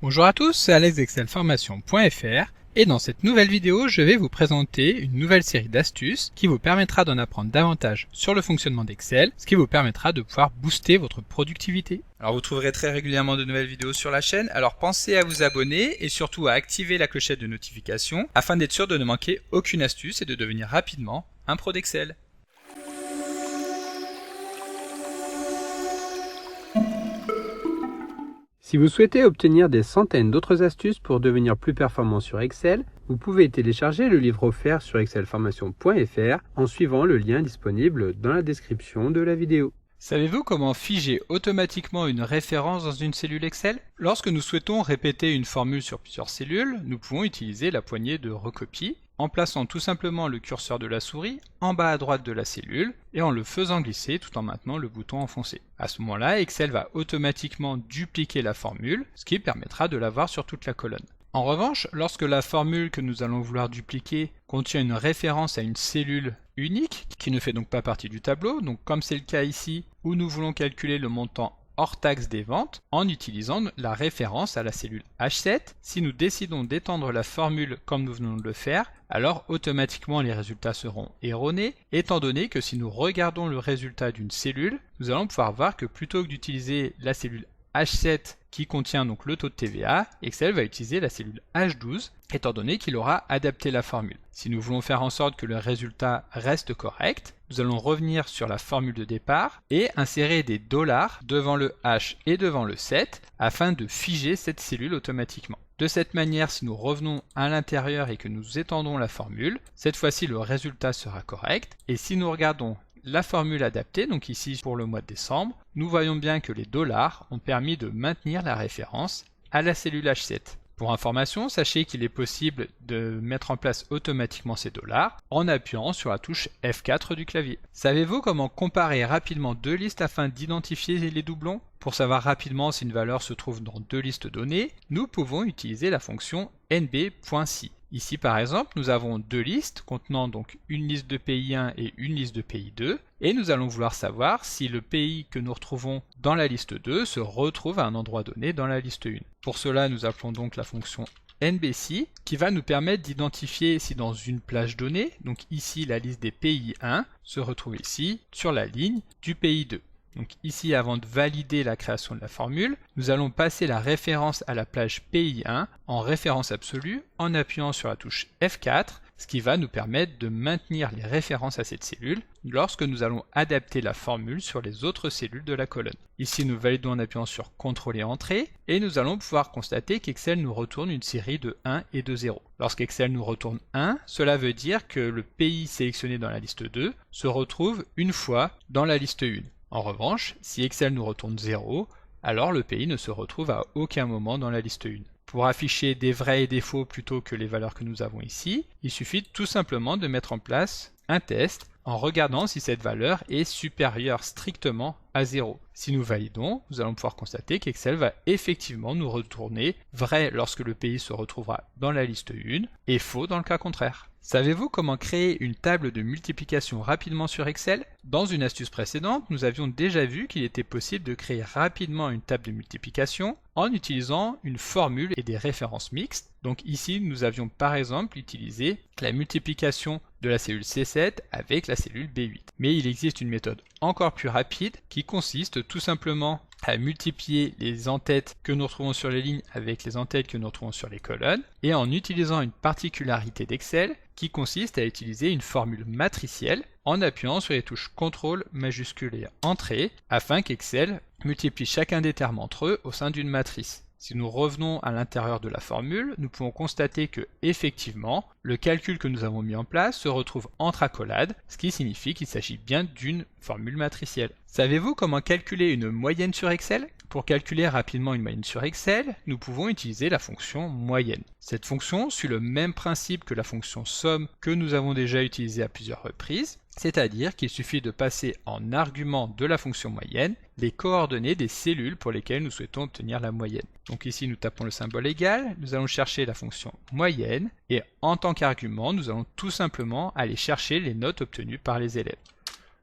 Bonjour à tous, c'est Alex d'excelformation.fr et dans cette nouvelle vidéo, je vais vous présenter une nouvelle série d'astuces qui vous permettra d'en apprendre davantage sur le fonctionnement d'Excel, ce qui vous permettra de pouvoir booster votre productivité. Alors vous trouverez très régulièrement de nouvelles vidéos sur la chaîne, alors pensez à vous abonner et surtout à activer la clochette de notification afin d'être sûr de ne manquer aucune astuce et de devenir rapidement un pro d'Excel. Si vous souhaitez obtenir des centaines d'autres astuces pour devenir plus performant sur Excel, vous pouvez télécharger le livre offert sur excelformation.fr en suivant le lien disponible dans la description de la vidéo. Savez-vous comment figer automatiquement une référence dans une cellule Excel? Lorsque nous souhaitons répéter une formule sur plusieurs cellules, nous pouvons utiliser la poignée de recopie en plaçant tout simplement le curseur de la souris en bas à droite de la cellule et en le faisant glisser tout en maintenant le bouton enfoncé. À ce moment-là, Excel va automatiquement dupliquer la formule, ce qui permettra de la voir sur toute la colonne. En revanche, lorsque la formule que nous allons vouloir dupliquer contient une référence à une cellule unique, qui ne fait donc pas partie du tableau, donc comme c'est le cas ici, où nous voulons calculer le montant hors taxe des ventes en utilisant la référence à la cellule H7. Si nous décidons d'étendre la formule comme nous venons de le faire, alors automatiquement les résultats seront erronés, étant donné que si nous regardons le résultat d'une cellule, nous allons pouvoir voir que plutôt que d'utiliser la cellule H7 qui contient donc le taux de TVA, Excel va utiliser la cellule H12 étant donné qu'il aura adapté la formule. Si nous voulons faire en sorte que le résultat reste correct, nous allons revenir sur la formule de départ et insérer des dollars devant le H et devant le 7 afin de figer cette cellule automatiquement. De cette manière, si nous revenons à l'intérieur et que nous étendons la formule, cette fois-ci le résultat sera correct et si nous regardons la formule adaptée, donc ici pour le mois de décembre, nous voyons bien que les dollars ont permis de maintenir la référence à la cellule H7. Pour information, sachez qu'il est possible de mettre en place automatiquement ces dollars en appuyant sur la touche F4 du clavier. Savez-vous comment comparer rapidement deux listes afin d'identifier les doublons? Pour savoir rapidement si une valeur se trouve dans deux listes données, nous pouvons utiliser la fonction nb.si. Ici par exemple, nous avons deux listes contenant donc une liste de pays 1 et une liste de pays 2 et nous allons vouloir savoir si le pays que nous retrouvons dans la liste 2 se retrouve à un endroit donné dans la liste 1. Pour cela, nous appelons donc la fonction nbsi qui va nous permettre d'identifier si dans une plage donnée, donc ici la liste des pays 1 se retrouve ici sur la ligne du pays 2. Donc ici, avant de valider la création de la formule, nous allons passer la référence à la plage PI1 en référence absolue en appuyant sur la touche F4, ce qui va nous permettre de maintenir les références à cette cellule lorsque nous allons adapter la formule sur les autres cellules de la colonne. Ici, nous validons en appuyant sur CTRL et Entrée et nous allons pouvoir constater qu'Excel nous retourne une série de 1 et de 0. Lorsqu'Excel nous retourne 1, cela veut dire que le pays sélectionné dans la liste 2 se retrouve une fois dans la liste 1. En revanche, si Excel nous retourne 0, alors le pays ne se retrouve à aucun moment dans la liste 1. Pour afficher des vrais et des faux plutôt que les valeurs que nous avons ici, il suffit tout simplement de mettre en place un test en regardant si cette valeur est supérieure strictement à 0. Si nous validons, nous allons pouvoir constater qu'Excel va effectivement nous retourner vrai lorsque le pays se retrouvera dans la liste 1 et faux dans le cas contraire. Savez-vous comment créer une table de multiplication rapidement sur Excel? Dans une astuce précédente, nous avions déjà vu qu'il était possible de créer rapidement une table de multiplication en utilisant une formule et des références mixtes. Donc ici, nous avions par exemple utilisé la multiplication de la cellule C7 avec la cellule B8. Mais il existe une méthode encore plus rapide qui consiste tout simplement à multiplier les en-têtes que nous retrouvons sur les lignes avec les en-têtes que nous retrouvons sur les colonnes et en utilisant une particularité d'Excel qui consiste à utiliser une formule matricielle en appuyant sur les touches CTRL majuscule et Entrée afin qu'Excel multiplie chacun des termes entre eux au sein d'une matrice. Si nous revenons à l'intérieur de la formule, nous pouvons constater que, effectivement, le calcul que nous avons mis en place se retrouve entre accolades, ce qui signifie qu'il s'agit bien d'une formule matricielle. Savez-vous comment calculer une moyenne sur Excel? Pour calculer rapidement une moyenne sur Excel, nous pouvons utiliser la fonction moyenne. Cette fonction suit le même principe que la fonction somme que nous avons déjà utilisée à plusieurs reprises, c'est-à-dire qu'il suffit de passer en argument de la fonction moyenne les coordonnées des cellules pour lesquelles nous souhaitons obtenir la moyenne. Donc ici nous tapons le symbole égal, nous allons chercher la fonction moyenne et en tant qu'argument nous allons tout simplement aller chercher les notes obtenues par les élèves.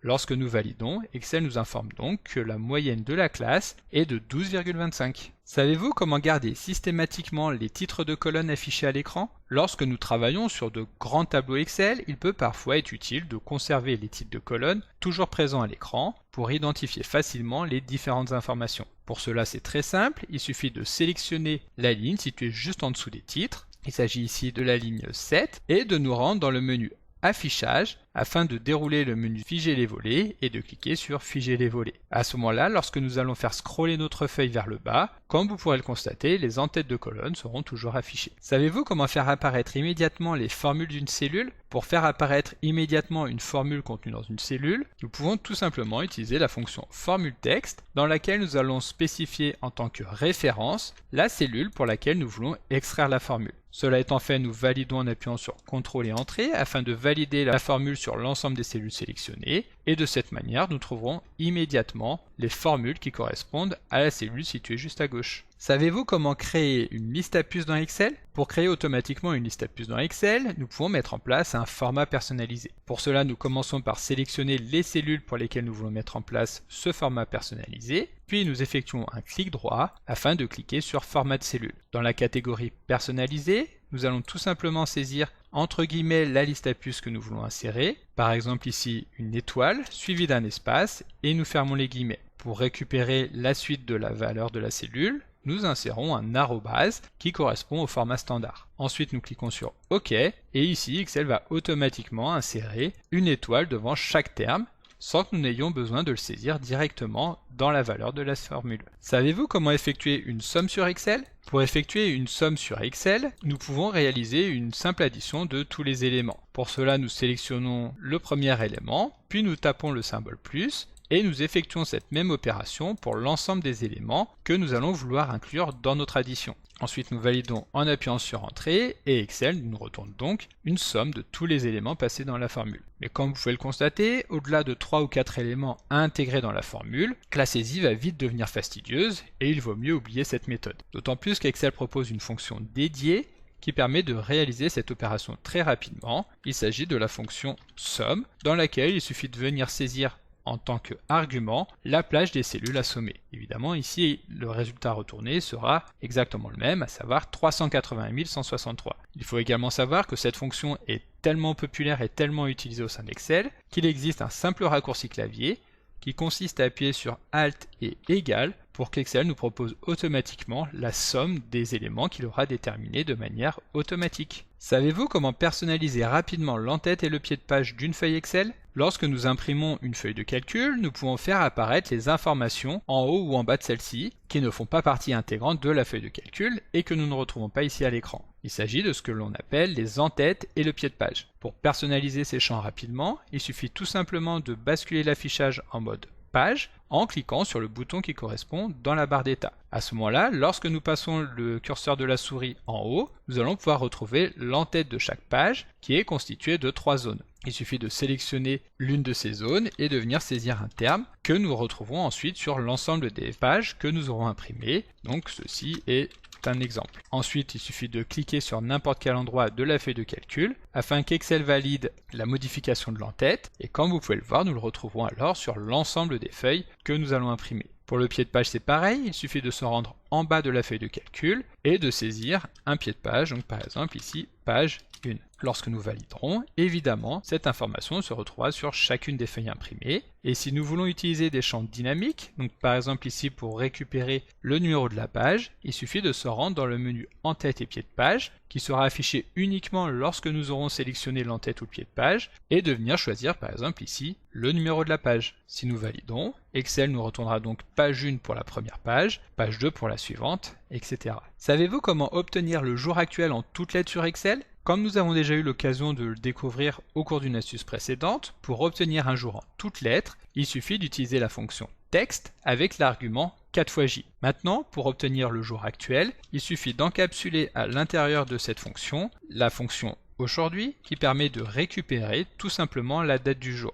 Lorsque nous validons, Excel nous informe donc que la moyenne de la classe est de 12,25. Savez-vous comment garder systématiquement les titres de colonnes affichés à l'écran? Lorsque nous travaillons sur de grands tableaux Excel, il peut parfois être utile de conserver les titres de colonnes toujours présents à l'écran pour identifier facilement les différentes informations. Pour cela, c'est très simple, il suffit de sélectionner la ligne située juste en dessous des titres. Il s'agit ici de la ligne 7 et de nous rendre dans le menu Affichage afin de dérouler le menu Figer les volets et de cliquer sur Figer les volets. À ce moment-là, lorsque nous allons faire scroller notre feuille vers le bas, comme vous pourrez le constater, les en-têtes de colonnes seront toujours affichées. Savez-vous comment faire apparaître immédiatement les formules d'une cellule? Pour faire apparaître immédiatement une formule contenue dans une cellule, nous pouvons tout simplement utiliser la fonction formule texte dans laquelle nous allons spécifier en tant que référence la cellule pour laquelle nous voulons extraire la formule. Cela étant fait, nous validons en appuyant sur CTRL et Entrée afin de valider la formule sur l'ensemble des cellules sélectionnées et de cette manière nous trouverons immédiatement les formules qui correspondent à la cellule située juste à gauche. Savez-vous comment créer une liste à puces dans Excel? Pour créer automatiquement une liste à puces dans Excel, nous pouvons mettre en place un format personnalisé. Pour cela, nous commençons par sélectionner les cellules pour lesquelles nous voulons mettre en place ce format personnalisé, puis nous effectuons un clic droit afin de cliquer sur Format de cellule. Dans la catégorie Personnalisé, nous allons tout simplement saisir entre guillemets la liste à puces que nous voulons insérer, par exemple ici une étoile suivie d'un espace et nous fermons les guillemets. Pour récupérer la suite de la valeur de la cellule, nous insérons un arrobase qui correspond au format standard. Ensuite, nous cliquons sur OK et ici, Excel va automatiquement insérer une étoile devant chaque terme sans que nous n'ayons besoin de le saisir directement dans la valeur de la formule. Savez-vous comment effectuer une somme sur Excel? Pour effectuer une somme sur Excel, nous pouvons réaliser une simple addition de tous les éléments. Pour cela, nous sélectionnons le premier élément, puis nous tapons le symbole plus, et nous effectuons cette même opération pour l'ensemble des éléments que nous allons vouloir inclure dans notre addition. Ensuite, nous validons en appuyant sur Entrée et Excel nous retourne donc une somme de tous les éléments passés dans la formule. Mais comme vous pouvez le constater, au-delà de 3 ou 4 éléments à intégrer dans la formule, la saisie va vite devenir fastidieuse et il vaut mieux oublier cette méthode. D'autant plus qu'Excel propose une fonction dédiée qui permet de réaliser cette opération très rapidement. Il s'agit de la fonction somme dans laquelle il suffit de venir saisir en tant qu'argument la plage des cellules à sommer. Évidemment, ici, le résultat retourné sera exactement le même, à savoir 381 163. Il faut également savoir que cette fonction est tellement populaire et tellement utilisée au sein d'Excel qu'il existe un simple raccourci clavier qui consiste à appuyer sur Alt et Égal pour qu'Excel nous propose automatiquement la somme des éléments qu'il aura déterminés de manière automatique. Savez-vous comment personnaliser rapidement l'entête et le pied de page d'une feuille Excel? Lorsque nous imprimons une feuille de calcul, nous pouvons faire apparaître les informations en haut ou en bas de celle-ci, qui ne font pas partie intégrante de la feuille de calcul et que nous ne retrouvons pas ici à l'écran. Il s'agit de ce que l'on appelle les entêtes et le pied de page. Pour personnaliser ces champs rapidement, il suffit tout simplement de basculer l'affichage en mode page en cliquant sur le bouton qui correspond dans la barre d'état. À ce moment-là, lorsque nous passons le curseur de la souris en haut, nous allons pouvoir retrouver l'entête de chaque page qui est constituée de 3 zones. Il suffit de sélectionner l'une de ces zones et de venir saisir un terme que nous retrouvons ensuite sur l'ensemble des pages que nous aurons imprimées. Donc ceci est un exemple. Ensuite, il suffit de cliquer sur n'importe quel endroit de la feuille de calcul afin qu'Excel valide la modification de l'entête et comme vous pouvez le voir, nous le retrouverons alors sur l'ensemble des feuilles que nous allons imprimer. Pour le pied de page, c'est pareil, il suffit de se rendre en bas de la feuille de calcul et de saisir un pied de page, donc par exemple ici, page 1. Lorsque nous validerons, évidemment, cette information se retrouvera sur chacune des feuilles imprimées. Et si nous voulons utiliser des champs dynamiques, donc par exemple ici pour récupérer le numéro de la page, il suffit de se rendre dans le menu Entête et pied de page, qui sera affiché uniquement lorsque nous aurons sélectionné l'entête ou le pied de page, et de venir choisir par exemple ici le numéro de la page. Si nous validons, Excel nous retournera donc page 1 pour la première page 2 pour la suivante, etc. Savez-vous comment obtenir le jour actuel en toutes lettres sur Excel? Comme nous avons déjà eu l'occasion de le découvrir au cours d'une astuce précédente, pour obtenir un jour en toutes lettres, il suffit d'utiliser la fonction texte avec l'argument 4 fois J. Maintenant, pour obtenir le jour actuel, il suffit d'encapsuler à l'intérieur de cette fonction la fonction aujourd'hui qui permet de récupérer tout simplement la date du jour.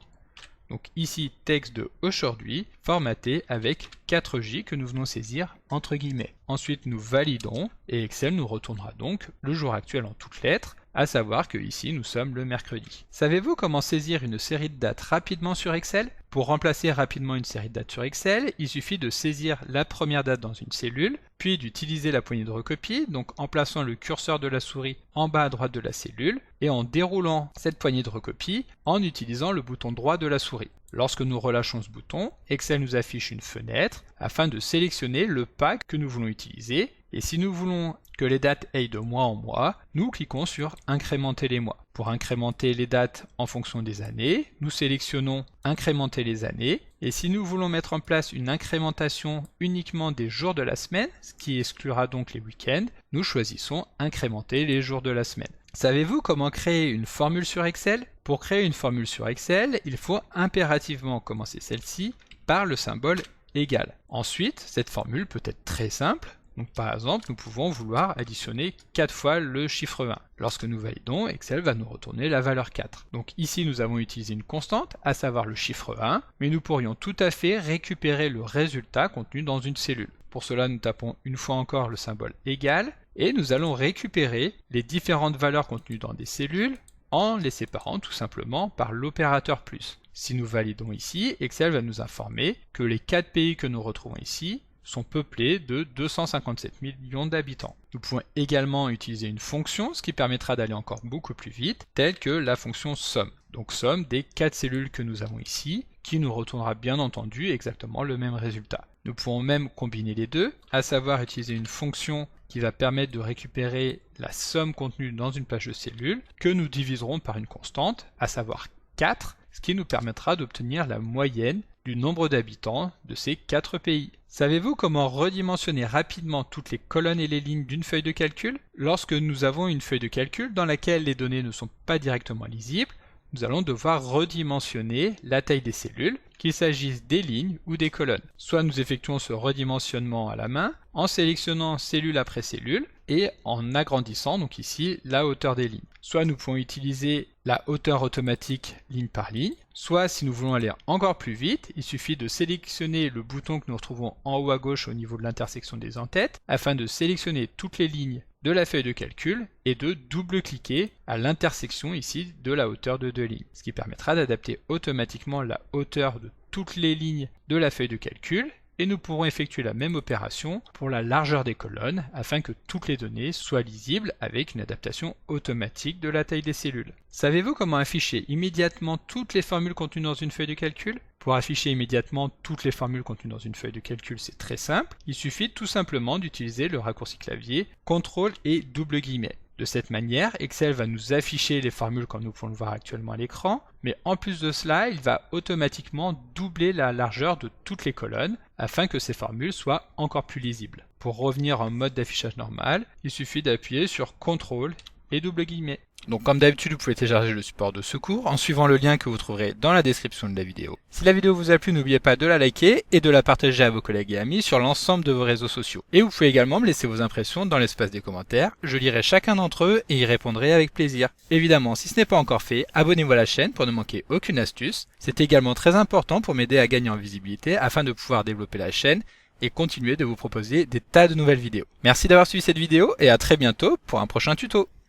Donc ici, texte de aujourd'hui, formaté avec 4J que nous venons saisir entre guillemets. Ensuite, nous validons et Excel nous retournera donc le jour actuel en toutes lettres, à savoir que ici, nous sommes le mercredi. Savez-vous comment saisir une série de dates rapidement sur Excel? Pour remplacer rapidement une série de dates sur Excel, il suffit de saisir la première date dans une cellule, puis d'utiliser la poignée de recopie, donc en plaçant le curseur de la souris en bas à droite de la cellule et en déroulant cette poignée de recopie en utilisant le bouton droit de la souris. Lorsque nous relâchons ce bouton, Excel nous affiche une fenêtre afin de sélectionner le pack que nous voulons utiliser, et si nous voulons que les dates aillent de mois en mois, nous cliquons sur incrémenter les mois. Pour incrémenter les dates en fonction des années, nous sélectionnons incrémenter les années, et si nous voulons mettre en place une incrémentation uniquement des jours de la semaine, ce qui exclura donc les week-ends, nous choisissons incrémenter les jours de la semaine. Savez-vous comment créer une formule sur Excel? Pour créer une formule sur Excel, il faut impérativement commencer celle-ci par le symbole égal. Ensuite, cette formule peut être très simple. Donc par exemple, nous pouvons vouloir additionner 4 fois le chiffre 1. Lorsque nous validons, Excel va nous retourner la valeur 4. Donc ici, nous avons utilisé une constante, à savoir le chiffre 1, mais nous pourrions tout à fait récupérer le résultat contenu dans une cellule. Pour cela, nous tapons une fois encore le symbole égal, et nous allons récupérer les différentes valeurs contenues dans des cellules en les séparant tout simplement par l'opérateur plus. Si nous validons ici, Excel va nous informer que les 4 pays que nous retrouvons ici sont peuplés de 257 millions d'habitants. Nous pouvons également utiliser une fonction, ce qui permettra d'aller encore beaucoup plus vite, telle que la fonction somme. Donc somme des 4 cellules que nous avons ici, qui nous retournera bien entendu exactement le même résultat. Nous pouvons même combiner les deux, à savoir utiliser une fonction qui va permettre de récupérer la somme contenue dans une page de cellules, que nous diviserons par une constante, à savoir 4, ce qui nous permettra d'obtenir la moyenne du nombre d'habitants de ces 4 pays. Savez-vous comment redimensionner rapidement toutes les colonnes et les lignes d'une feuille de calcul? Lorsque nous avons une feuille de calcul dans laquelle les données ne sont pas directement lisibles, nous allons devoir redimensionner la taille des cellules, qu'il s'agisse des lignes ou des colonnes. Soit nous effectuons ce redimensionnement à la main, en sélectionnant cellule après cellule, et en agrandissant donc ici la hauteur des lignes. Soit nous pouvons utiliser la hauteur automatique ligne par ligne, soit si nous voulons aller encore plus vite, il suffit de sélectionner le bouton que nous retrouvons en haut à gauche au niveau de l'intersection des en-têtes, afin de sélectionner toutes les lignes de la feuille de calcul et de double-cliquer à l'intersection ici de la hauteur de 2 lignes, ce qui permettra d'adapter automatiquement la hauteur de toutes les lignes de la feuille de calcul, et nous pourrons effectuer la même opération pour la largeur des colonnes afin que toutes les données soient lisibles avec une adaptation automatique de la taille des cellules. Savez-vous comment afficher immédiatement toutes les formules contenues dans une feuille de calcul? Pour afficher immédiatement toutes les formules contenues dans une feuille de calcul, c'est très simple. Il suffit tout simplement d'utiliser le raccourci clavier CTRL et double guillemets. De cette manière, Excel va nous afficher les formules comme nous pouvons le voir actuellement à l'écran, mais en plus de cela, il va automatiquement doubler la largeur de toutes les colonnes afin que ces formules soient encore plus lisibles. Pour revenir en mode d'affichage normal, il suffit d'appuyer sur CTRL et double guillemets. Donc comme d'habitude, vous pouvez télécharger le support de secours en suivant le lien que vous trouverez dans la description de la vidéo. Si la vidéo vous a plu, n'oubliez pas de la liker et de la partager à vos collègues et amis sur l'ensemble de vos réseaux sociaux. Et vous pouvez également me laisser vos impressions dans l'espace des commentaires, je lirai chacun d'entre eux et y répondrai avec plaisir. Évidemment, si ce n'est pas encore fait, abonnez-vous à la chaîne pour ne manquer aucune astuce. C'est également très important pour m'aider à gagner en visibilité afin de pouvoir développer la chaîne et continuer de vous proposer des tas de nouvelles vidéos. Merci d'avoir suivi cette vidéo et à très bientôt pour un prochain tuto.